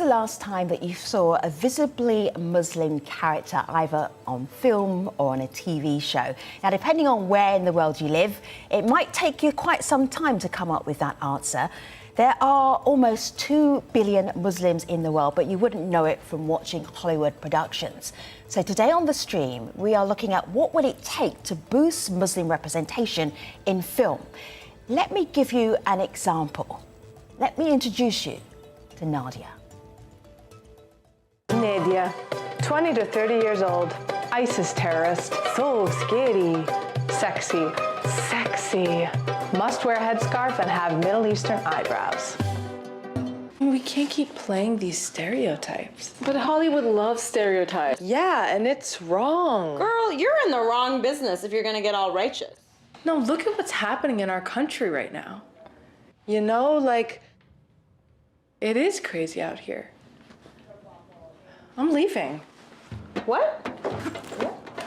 last time that you saw a visibly Muslim character either on film or on a TV show? Now, depending on where in the world you live, it might take you quite some time to come up with that answer. There are almost 2 billion Muslims in the world, but you wouldn't know it from watching Hollywood productions. So today on the stream, we are looking at what would it take to boost Muslim representation in film. Let me give you an example. Let me introduce you to Nadia. Nadia, 20 to 30 years old, ISIS terrorist, so scary, sexy, must wear a headscarf and have Middle Eastern eyebrows. We can't keep playing these stereotypes. But Hollywood loves stereotypes. Yeah, and it's wrong. Girl, you're in the wrong business if you're gonna get all righteous. No, look at what's happening in our country right now. You know, like, it is crazy out here. I'm leaving. What?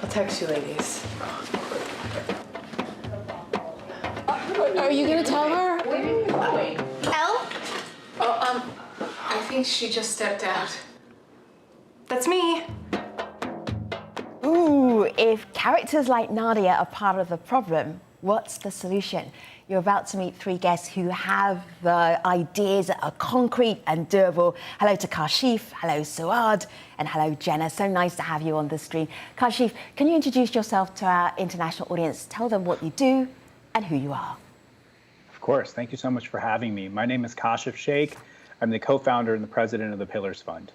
I'll text you ladies. Are you gonna tell her? Where are you going? Elle? Oh, I think she just stepped out. That's me. Ooh, if characters like Nadia are part of the problem, what's the solution? You're about to meet 3 guests who have the ideas that are concrete and durable. Hello to Kashif, hello Suad, and hello Jenna. So nice to have you on the stream. Kashif, can you introduce yourself to our international audience? Tell them what you do and who you are. Of course. Thank you so much for having me. My name is Kashif Sheikh. I'm the co-founder and the president of the Pillars Fund.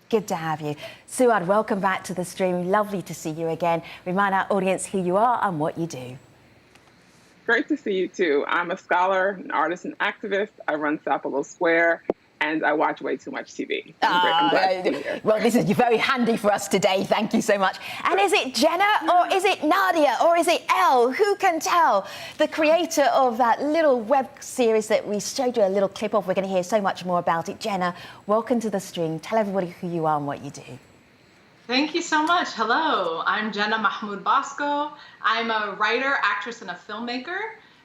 Good to have you. Suad, welcome back to the stream. Lovely to see you again. Remind our audience who you are and what you do. Great to see you too. I'm a scholar, an artist, and activist. I run Sapelo Square, and I watch way too much TV. I'm glad to be here. Well, this is very handy for us today. Thank you so much. And is it Jenna, or is it Nadia, or is it Elle? Who can tell? The creator of that little web series that we showed you a little clip of. We're going to hear so much more about it. Jenna, welcome to the stream. Tell everybody who you are and what you do. Thank you so much. Hello, I'm Jenna Mahmoud Bosco. I'm a writer, actress, and a filmmaker.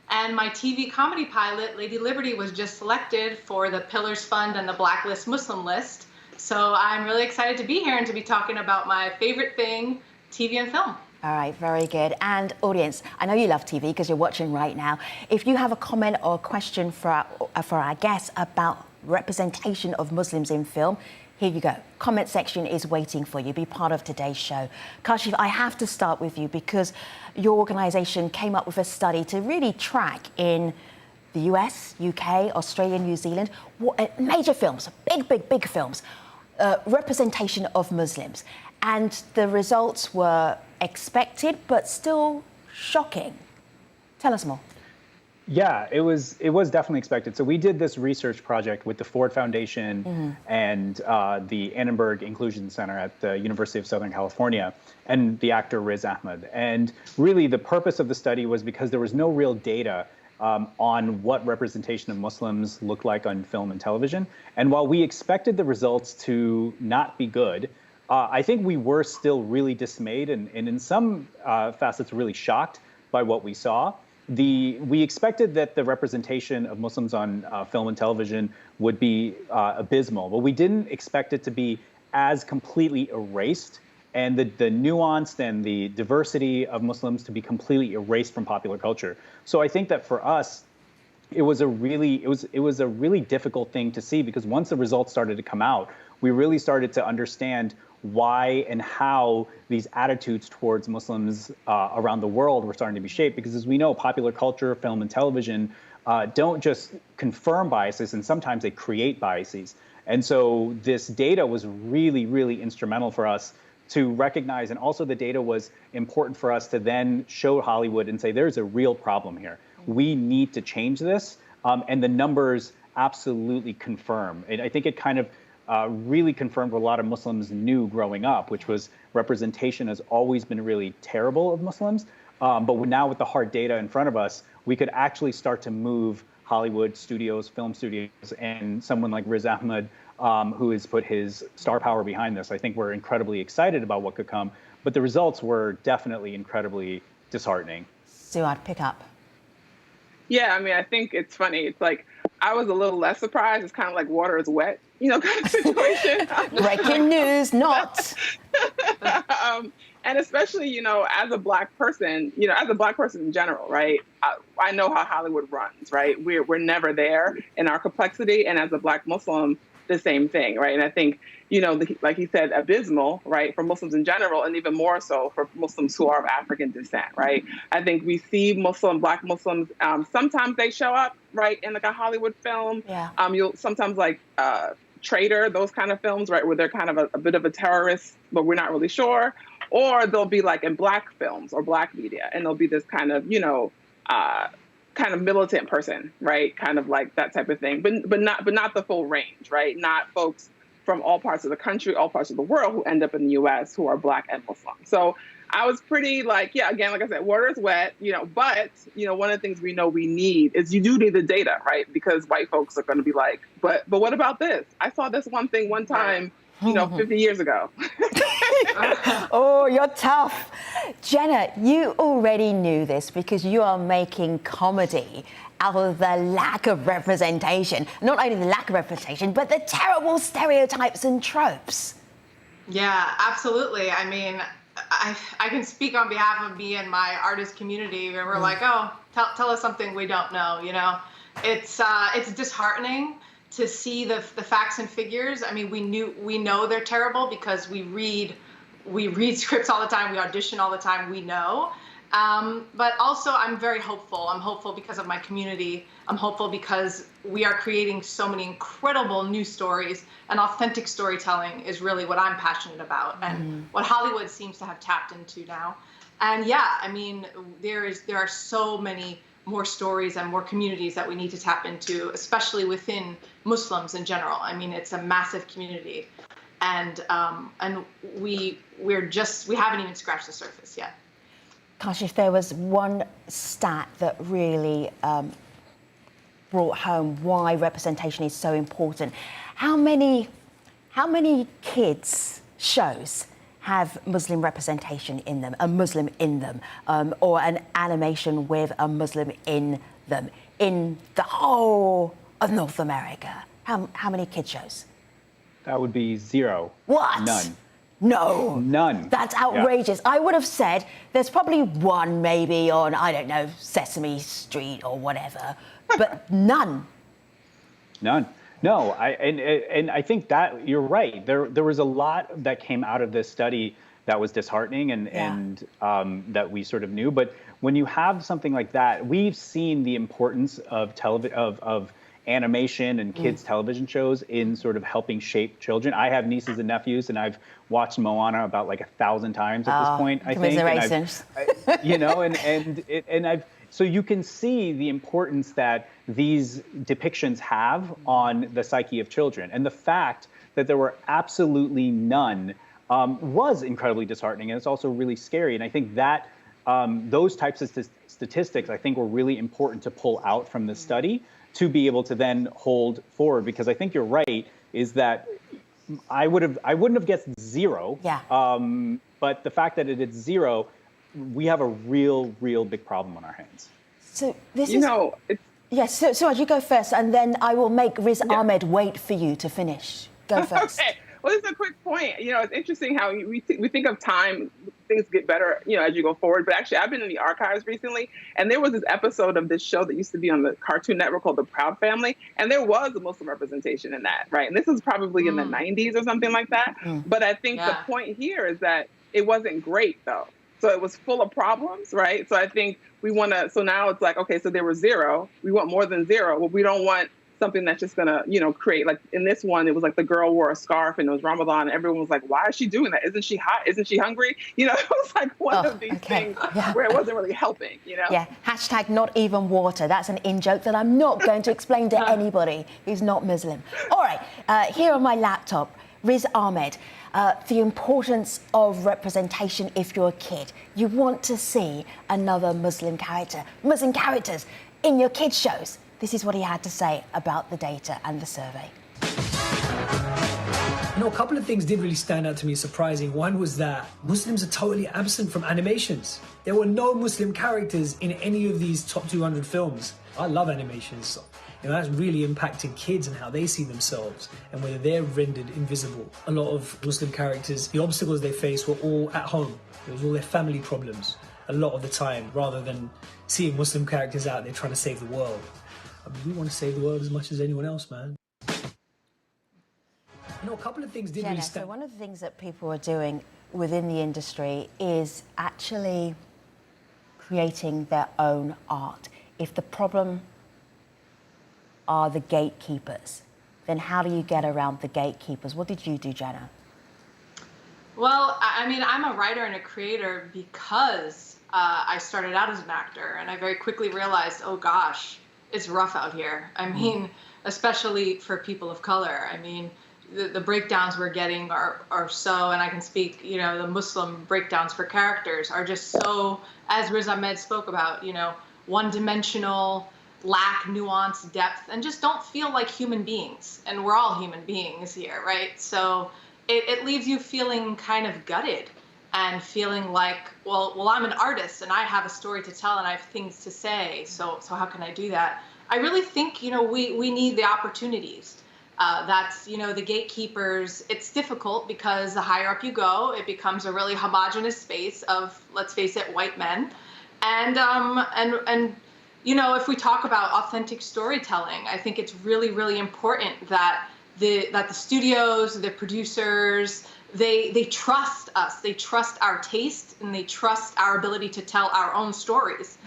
And my TV comedy pilot, Lady Liberty, was just selected for the Pillars Fund and the Blacklist Muslim list. So I'm really excited to be here and to be talking about my favorite thing, TV and film. All right, very good. And audience, I know you love TV because you're watching right now. If you have a comment or a question for our guests about representation of Muslims in film, here you go. Comment section is waiting for you. Be part of today's show. Kashif, I have to start with you because your organisation came up with a study to really track in the US, UK, Australia, New Zealand, major films, big films, representation of Muslims. And the results were expected, but still shocking. Tell us more. Yeah, it was definitely expected. So we did this research project with the Ford Foundation and the Annenberg Inclusion Center at the University of Southern California and the actor Riz Ahmed. And really the purpose of the study was because there was no real data on what representation of Muslims looked like on film and television. And while we expected the results to not be good, I think we were still really dismayed and in some facets really shocked by what we saw. We expected that the representation of Muslims on film and television would be abysmal, but we didn't expect it to be as completely erased and the nuance and the diversity of Muslims to be completely erased from popular culture. So I think that for us, it was a really difficult thing to see because once the results started to come out, we really started to understand why and how these attitudes towards Muslims around the world were starting to be shaped. Because as we know, popular culture, film and television don't just confirm biases, and sometimes they create biases. And so this data was really instrumental for us to recognize, and also the data was important for us to then show Hollywood and say, there's a real problem here. We need to change this, and the numbers absolutely confirm. And I think it kind of really confirmed what a lot of Muslims knew growing up, which was representation has always been really terrible of Muslims. But now with the hard data in front of us, we could actually start to move Hollywood studios, film studios, and someone like Riz Ahmed, who has put his star power behind this. I think we're incredibly excited about what could come, but the results were definitely incredibly disheartening. Suad, pick up. Yeah, I mean, I think it's funny. It's like, I was a little less surprised. It's kind of like water is wet. kind of situation. Breaking news, not. And especially, as a Black person, as a Black person in general, right? I know how Hollywood runs, right? We're never there in our complexity. And as a Black Muslim, the same thing, right? And I think, like he said, abysmal, right, for Muslims in general, and even more so for Muslims who are of African descent, right? I think we see Black Muslims, sometimes they show up, right, in like a Hollywood film. Yeah. You'll sometimes like Traitor, those kind of films, right, where they're kind of a bit of a terrorist, but we're not really sure. Or they'll be like in Black films or Black media, and they'll be this kind of, kind of militant person, right? Kind of like that type of thing, but not the full range, right? Not folks from all parts of the country, all parts of the world who end up in the U.S. who are Black and Muslim. So I was pretty again, like I said, water is wet, but, one of the things we know we need is you do need the data, right? Because white folks are going to be like, but what about this? I saw this one thing one time, 50 years ago. Oh, you're tough. Jenna, you already knew this because you are making comedy out of the lack of representation. Not only the lack of representation, but the terrible stereotypes and tropes. Yeah, absolutely. I mean, I can speak on behalf of me and my artist community where we're like, oh, tell us something we don't know, It's disheartening to see the facts and figures. I mean, we know they're terrible because we read scripts all the time, we audition all the time, we know. But also I'm very hopeful. I'm hopeful because of my community. I'm hopeful because we are creating so many incredible new stories, and authentic storytelling is really what I'm passionate about and what Hollywood seems to have tapped into now. And yeah, I mean, there are so many more stories and more communities that we need to tap into, especially within Muslims in general. I mean, it's a massive community, and we haven't even scratched the surface yet. Gosh, if there was one stat that really brought home why representation is so important, how many kids shows have Muslim representation in them, a Muslim in them, or an animation with a Muslim in them in the whole of North America? How many kids shows? That would be zero. What? None. No. None. That's outrageous. Yeah. I would have said there's probably one maybe on, I don't know, Sesame Street or whatever, but none. None. No, and I think that you're right. There was a lot that came out of this study that was disheartening and that we sort of knew. But when you have something like that, we've seen the importance of animation and kids' television shows in sort of helping shape children. I have nieces and nephews, and I've watched Moana about like 1,000 times at this point. I think, so you can see the importance that these depictions have on the psyche of children, and the fact that there were absolutely none was incredibly disheartening, and it's also really scary. And I think that those types of statistics, I think, were really important to pull out from the study to be able to then hold forward, because I think you're right, is that I wouldn't have guessed zero. Yeah. But the fact that it is zero, we have a real big problem on our hands. So this Yes, so Suraj, you go first, and then I will make Riz Ahmed wait for you to finish. Go first. Okay. Well, it's a quick point. It's interesting how we think of time, things get better, as you go forward. But actually, I've been in the archives recently, and there was this episode of this show that used to be on the Cartoon Network called The Proud Family, and there was a Muslim representation in that, right? And this was probably in the 90s or something like that. But I think the point here is that it wasn't great, though. So it was full of problems, right? So I think we want to, so now it's like, okay, so there was zero. We want more than zero. Well, we don't want something that's just going to, create, like in this one, it was like the girl wore a scarf and it was Ramadan. And everyone was like, why is she doing that? Isn't she hot? Isn't she hungry? It was like one of these things where it wasn't really helping, Yeah, hashtag not even water. That's an in-joke that I'm not going to explain to anybody who's not Muslim. All right, here on my laptop, Riz Ahmed. The importance of representation if you're a kid. You want to see another Muslim characters in your kids' shows. This is what he had to say about the data and the survey. A couple of things did really stand out to me surprising. One was that Muslims are totally absent from animations. There were no Muslim characters in any of these top 200 films. I love animations. that's really impacting kids and how they see themselves and whether they're rendered invisible. A lot of Muslim characters, the obstacles they face were all at home. It was all their family problems a lot of the time, rather than seeing Muslim characters out there trying to save the world. I mean, we want to save the world as much as anyone else, man. A couple of things did Jenna, really so stand. one of the things that people are doing within the industry is actually creating their own art. If the problem are the gatekeepers, then how do you get around the gatekeepers? What did you do, Jenna? Well, I mean, I'm a writer and a creator because I started out as an actor, and I very quickly realized, oh gosh, it's rough out here. I mean, especially for people of color. I mean, the breakdowns we're getting are so, and I can speak, the Muslim breakdowns for characters are just so, as Riz Ahmed spoke about, one-dimensional, lack nuance, depth, and just don't feel like human beings. And we're all human beings here, right? So it leaves you feeling kind of gutted and feeling like, well, I'm an artist and I have a story to tell and I have things to say. So how can I do that? I really think, we need the opportunities. That's, the gatekeepers. It's difficult because the higher up you go, it becomes a really homogenous space of, let's face it, white men. And if we talk about authentic storytelling, I think it's really, really important that the studios, the producers, they trust us. They trust our taste and they trust our ability to tell our own stories.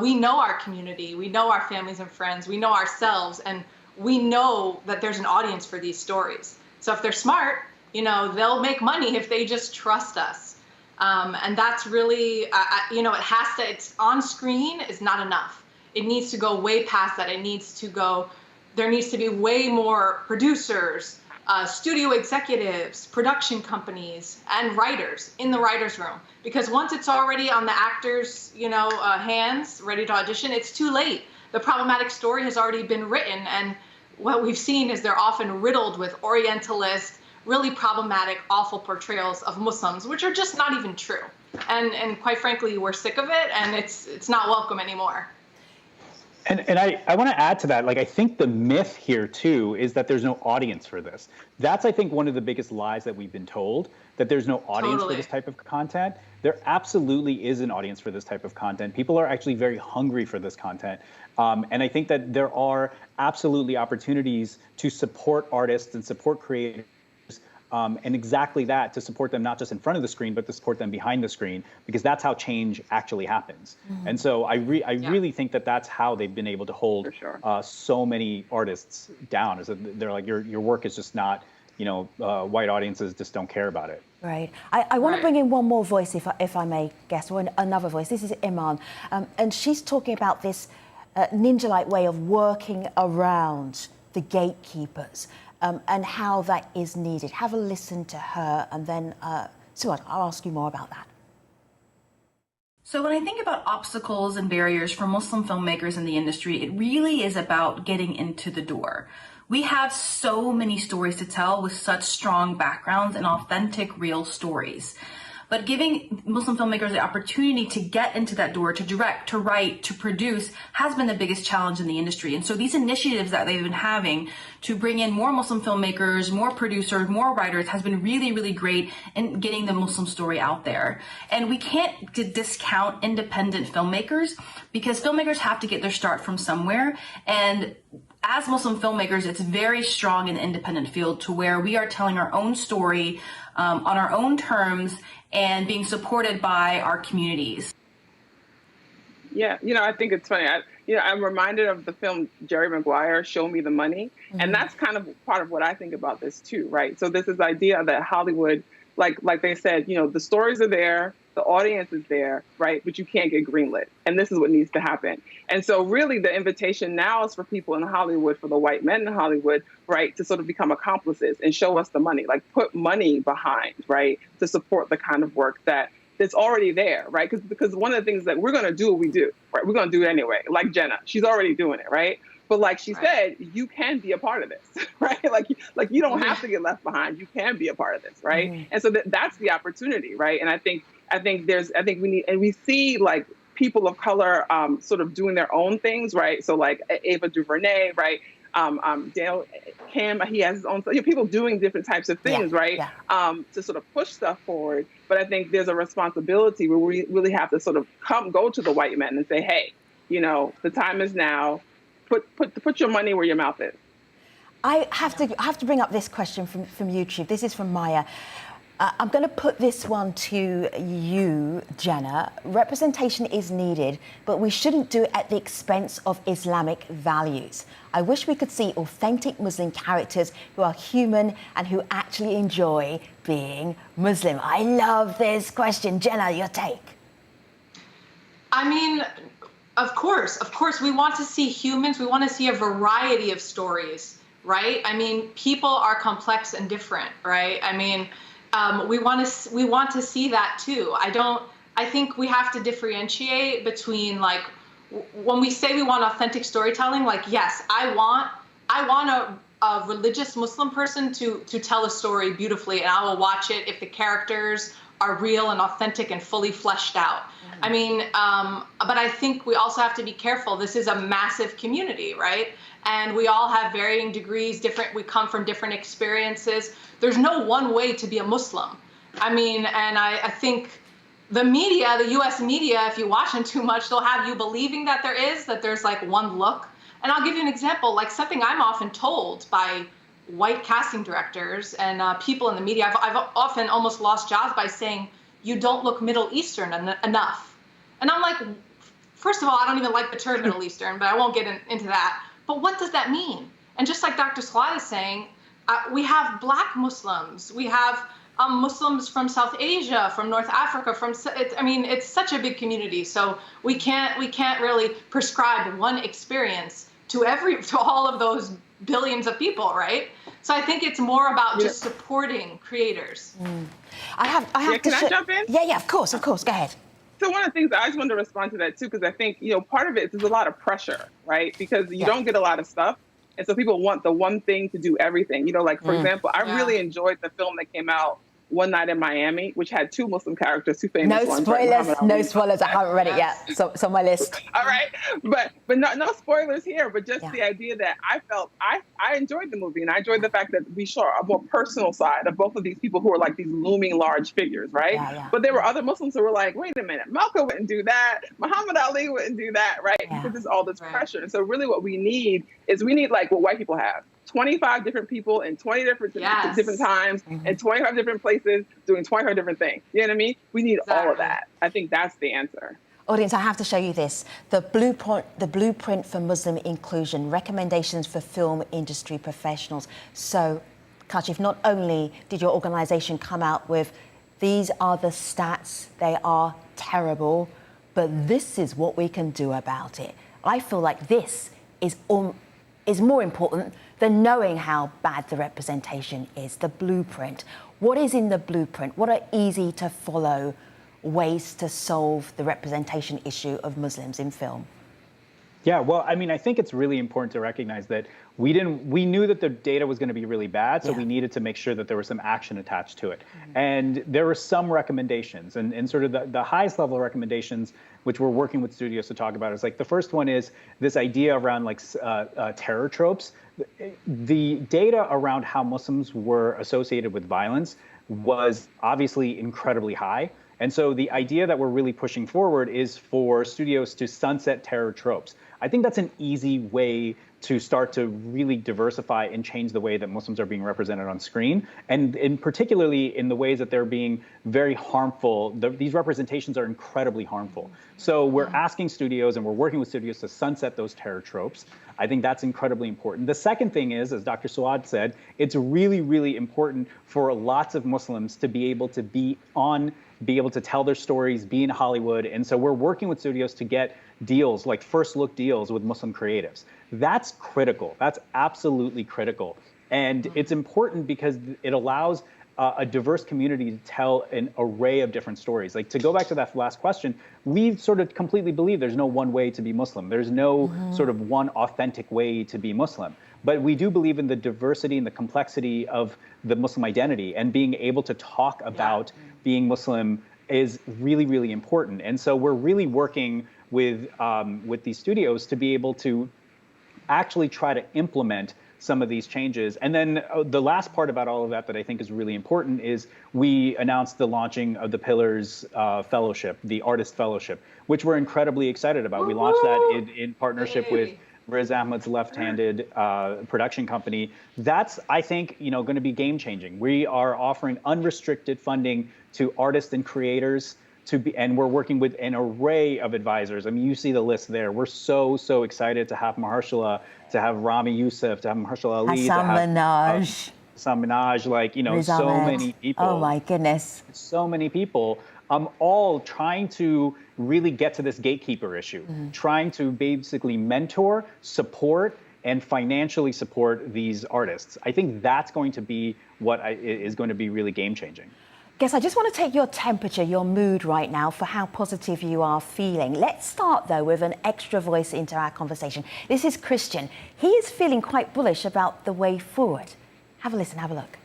We know our community, we know our families and friends, we know ourselves, and we know that there's an audience for these stories. So if they're smart, they'll make money if they just trust us. And that's really, it's on screen is not enough. It needs to go way past that. There needs to be way more producers, studio executives, production companies, and writers in the writer's room. Because once it's already on the actors, hands, ready to audition, it's too late. The problematic story has already been written, and what we've seen is they're often riddled with Orientalist, really problematic, awful portrayals of Muslims, which are just not even true. And quite frankly, we're sick of it, and it's not welcome anymore. And I want to add to that, I think the myth here too is that there's no audience for this. That's, I think, one of the biggest lies that we've been told, that there's no audience for this type of content. There absolutely is an audience for this type of content. People are actually very hungry for this content. And I think that there are absolutely opportunities to support artists and support creators. And exactly that, to support them not just in front of the screen, but to support them behind the screen, because that's how change actually happens. Mm-hmm. And so I really think that that's how they've been able to hold so many artists down. Is that they're like, your work is just not, white audiences just don't care about it. Right. I want to bring in one more voice, if I may guess, or another voice. This is Iman, and she's talking about this ninja-like way of working around the gatekeepers. And how that is needed. Have a listen to her, and then, Suad, I'll ask you more about that. So when I think about obstacles and barriers for Muslim filmmakers in the industry, it really is about getting into the door. We have so many stories to tell with such strong backgrounds and authentic, real stories. But giving Muslim filmmakers the opportunity to get into that door, to direct, to write, to produce, has been the biggest challenge in the industry. And so these initiatives that they've been having to bring in more Muslim filmmakers, more producers, more writers, has been really, really great in getting the Muslim story out there. And we can't discount independent filmmakers, because filmmakers have to get their start from somewhere. And as Muslim filmmakers, it's very strong in the independent field, to where we are telling our own story on our own terms and being supported by our communities. Yeah, I think it's funny. I'm reminded of the film Jerry Maguire, Show Me the Money. Mm-hmm. And that's kind of part of what I think about this too, right? So this idea that Hollywood, like they said, the stories are there, the audience is there, right? But you can't get greenlit. And this is what needs to happen. And so really the invitation now is for people in Hollywood, for the white men in Hollywood, right, to sort of become accomplices and show us the money, put money behind, right, to support the kind of work that's already there, right? Because one of the things that we're going to do what we do, right? We're going to do it anyway. Like Jenna, she's already doing it, right? But like she said, you can be a part of this, right? Like you don't have to get left behind. You can be a part of this, right? Mm-hmm. And so that's the opportunity, right? And I think we need, and we see people of color sort of doing their own things, right? So like Ava DuVernay, right? Daniel Kim, he has his own, people doing different types of things, right? To sort of push stuff forward. But I think there's a responsibility where we really have to sort of go to the white men and say, hey, the time is now. Put your money where your mouth is. I have to bring up this question from YouTube. This is from Maya. I'm going to put this one to you, Jenna. Representation is needed, but we shouldn't do it at the expense of Islamic values. I wish we could see authentic Muslim characters who are human and who actually enjoy being Muslim. I love this question. Jenna, your take. I mean, of course, we want to see humans. We want to see a variety of stories, right? I mean, people are complex and different, right? I mean, we want to see that too. I think we have to differentiate between, like, when we say we want authentic storytelling, like, yes, I want a religious Muslim person to tell a story beautifully, and I will watch it if the characters are real and authentic and fully fleshed out. I mean, but I think we also have to be careful. This is a massive community, right? And we all have varying degrees, we come from different experiences. There's no one way to be a Muslim. I mean, and I think the media, the US media, if you watch them too much, they'll have you believing that there's like one look. And I'll give you an example, like something I'm often told by white casting directors and people in the media. I've often almost lost jobs by saying, you don't look Middle Eastern enough. And I'm like, first of all, I don't even like the term Middle Eastern, but I won't get into that. But what does that mean? And just like Dr. Swad is saying, we have Black Muslims, we have Muslims from South Asia, from North Africa, it's such a big community. So we can't really prescribe one experience to all of those billions of people, right? So I think it's more about just supporting creators. I have Can I jump in? Yeah, of course. Go ahead. So one of the things I just wanted to respond to that too, because I think, part of it is there's a lot of pressure, right? Because you don't get a lot of stuff. And so people want the one thing to do everything. Like, for example, I really enjoyed the film that came out, One Night in Miami, which had two Muslim characters, two famous ones. No spoilers. I haven't read it yet. So it's on my list. All right. But no spoilers here, but just the idea that I enjoyed the movie, and I enjoyed the fact that we saw a more personal side of both of these people who are like these looming large figures, right? But there were other Muslims who were like, wait a minute, Malcolm wouldn't do that. Muhammad Ali wouldn't do that, right? Because there's all this pressure. And so really what we need is like what white people have. 25 different people in 20 different times and 25 different places doing 25 different things. You know what I mean? We need all of that. I think that's the answer. Audience, I have to show you this. The blueprint for Muslim inclusion, recommendations for film industry professionals. So, Kashif, not only did your organization come out with, these are the stats, they are terrible, but this is what we can do about it. I feel like this is more important than knowing how bad the representation is, the blueprint. What is in the blueprint? What are easy to follow ways to solve the representation issue of Muslims in film? Yeah, well, I mean, I think it's really important to recognize that we knew that the data was going to be really bad, so we needed to make sure that there was some action attached to it. And there were some recommendations, and sort of the highest level recommendations, which we're working with studios to talk about, is like the first one is this idea around like terror tropes. The data around how Muslims were associated with violence was obviously incredibly high. And so the idea that we're really pushing forward is for studios to sunset terror tropes. I think that's an easy way to start to really diversify and change the way that Muslims are being represented on screen, and particularly in the ways that they're being very harmful. These representations are incredibly harmful. So we're asking studios and we're working with studios to sunset those terror tropes. I think that's incredibly important. The second thing is, as Dr. Suad said, it's really, really important for lots of Muslims to be able to tell their stories, be in Hollywood. And so we're working with studios to get deals, like first look deals with Muslim creatives. That's critical. That's absolutely critical. And it's important because it allows a diverse community to tell an array of different stories. Like, to go back to that last question, we sort of completely believe there's no one way to be Muslim. There's no sort of one authentic way to be Muslim. But we do believe in the diversity and the complexity of the Muslim identity, and being able to talk about being Muslim is really, really important. And so we're really working with these studios to be able to actually try to implement some of these changes. And then the last part about all of that I think is really important is we announced the launching of the Pillars Fellowship, the Artist Fellowship, which we're incredibly excited about. We launched that in partnership with Riz Ahmed's Left-Handed production company. That's, I think, going to be game-changing. We are offering unrestricted funding to artists and creators and we're working with an array of advisors. I mean, you see the list there. We're so excited to have Mahershala, to have Rami Youssef, to have Mahershala Ali, Hassan Minhaj. Hassan Minhaj, Riz so Ahmed. many people. Oh my goodness. So many people. All trying to really get to this gatekeeper issue, trying to basically mentor, support, and financially support these artists. I think that's going to be what is going to be really game-changing. Guess I just want to take your temperature, your mood right now for how positive you are feeling. Let's start, though, with an extra voice into our conversation. This is Christian. He is feeling quite bullish about the way forward. Have a listen, have a look.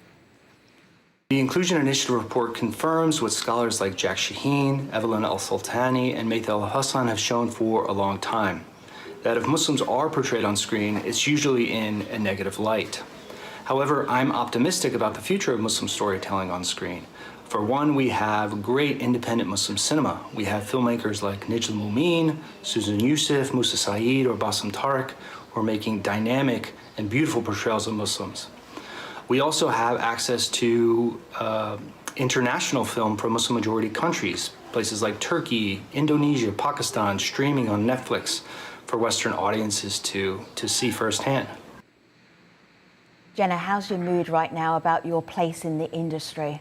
The Inclusion Initiative report confirms what scholars like Jack Shaheen, Evelyn Al-Sultani, and Maytha Al-Hassan have shown for a long time, that if Muslims are portrayed on screen, it's usually in a negative light. However, I'm optimistic about the future of Muslim storytelling on screen. For one, we have great independent Muslim cinema. We have filmmakers like Nijl Mumin, Susan Yusuf, Musa Saeed, or Bassem Tariq, who are making dynamic and beautiful portrayals of Muslims. We also have access to international film from Muslim-majority countries, places like Turkey, Indonesia, Pakistan, streaming on Netflix for Western audiences to see firsthand. Jenna, how's your mood right now about your place in the industry?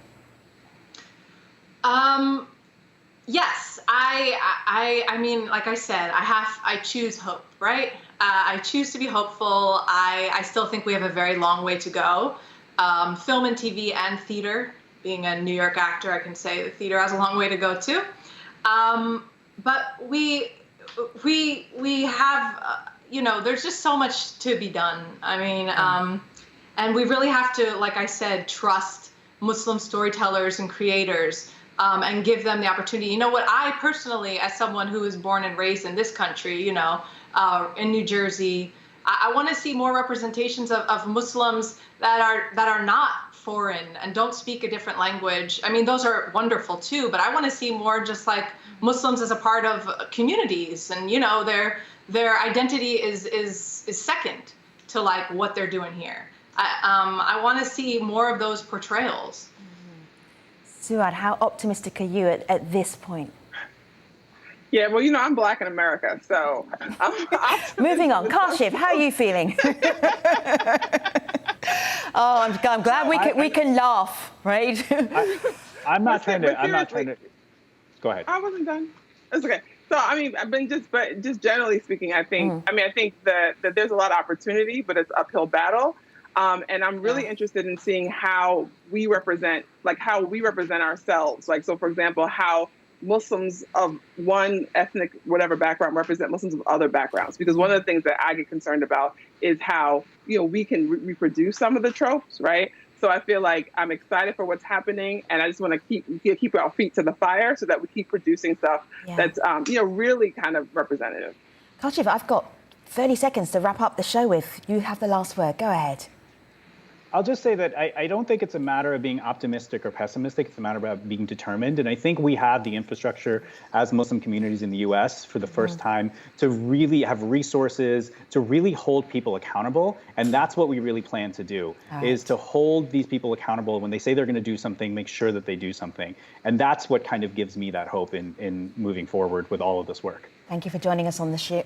Yes, I mean, like I said, I choose hope, right? I choose to be hopeful. I still think we have a very long way to go. Film and TV and theater, being a New York actor, I can say the theater has a long way to go too. But we have, there's just so much to be done. I mean, and we really have to, like I said, trust Muslim storytellers and creators. And give them the opportunity. You know what, I personally, as someone who was born and raised in this country, in New Jersey, I want to see more representations of Muslims that are not foreign and don't speak a different language. I mean, those are wonderful too, but I want to see more just like Muslims as a part of communities, and their identity is second to like what they're doing here. I want to see more of those portrayals. Suad, how optimistic are you at this point? Yeah, well, I'm Black in America, so I'm moving on. Kashif, how are you feeling? Oh, I'm glad we can laugh, right? I'm not trying to. Go ahead. I wasn't done. It's okay. So I mean, but just generally speaking, I think I think that there's a lot of opportunity, but it's uphill battle. And I'm really interested in seeing how we represent ourselves. Like, so for example, how Muslims of one ethnic, whatever background represent Muslims of other backgrounds. Because one of the things that I get concerned about is how, we can reproduce some of the tropes, right? So I feel like I'm excited for what's happening, and I just want to keep our feet to the fire so that we keep producing stuff that's, really kind of representative. Kashif, I've got 30 seconds to wrap up the show with. You have the last word. Go ahead. I'll just say that I don't think it's a matter of being optimistic or pessimistic. It's a matter of being determined. And I think we have the infrastructure as Muslim communities in the U.S. for the first time to really have resources, to really hold people accountable. And that's what we really plan to do, is to hold these people accountable. When they say they're going to do something, make sure that they do something. And that's what kind of gives me that hope in moving forward with all of this work. Thank you for joining us on the stream,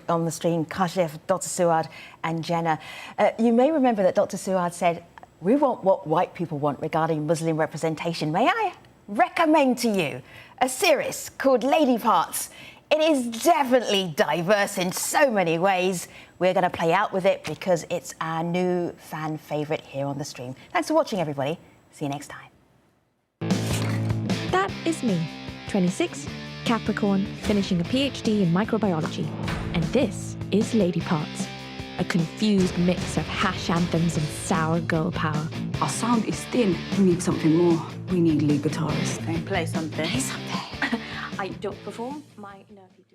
Kashif, Dr. Suad, and Jenna. You may remember that Dr. Suad said, "We want what white people want regarding Muslim representation." May I recommend to you a series called Lady Parts? It is definitely diverse in so many ways. We're going to play out with it because it's our new fan favourite here on the stream. Thanks for watching, everybody. See you next time. That is me, 26, Capricorn, finishing a PhD in microbiology. And this is Lady Parts, a confused mix of hash anthems and sour girl power. Our sound is thin. We need something more. We need lead guitarists. Play something. Play something. I don't perform. My inner people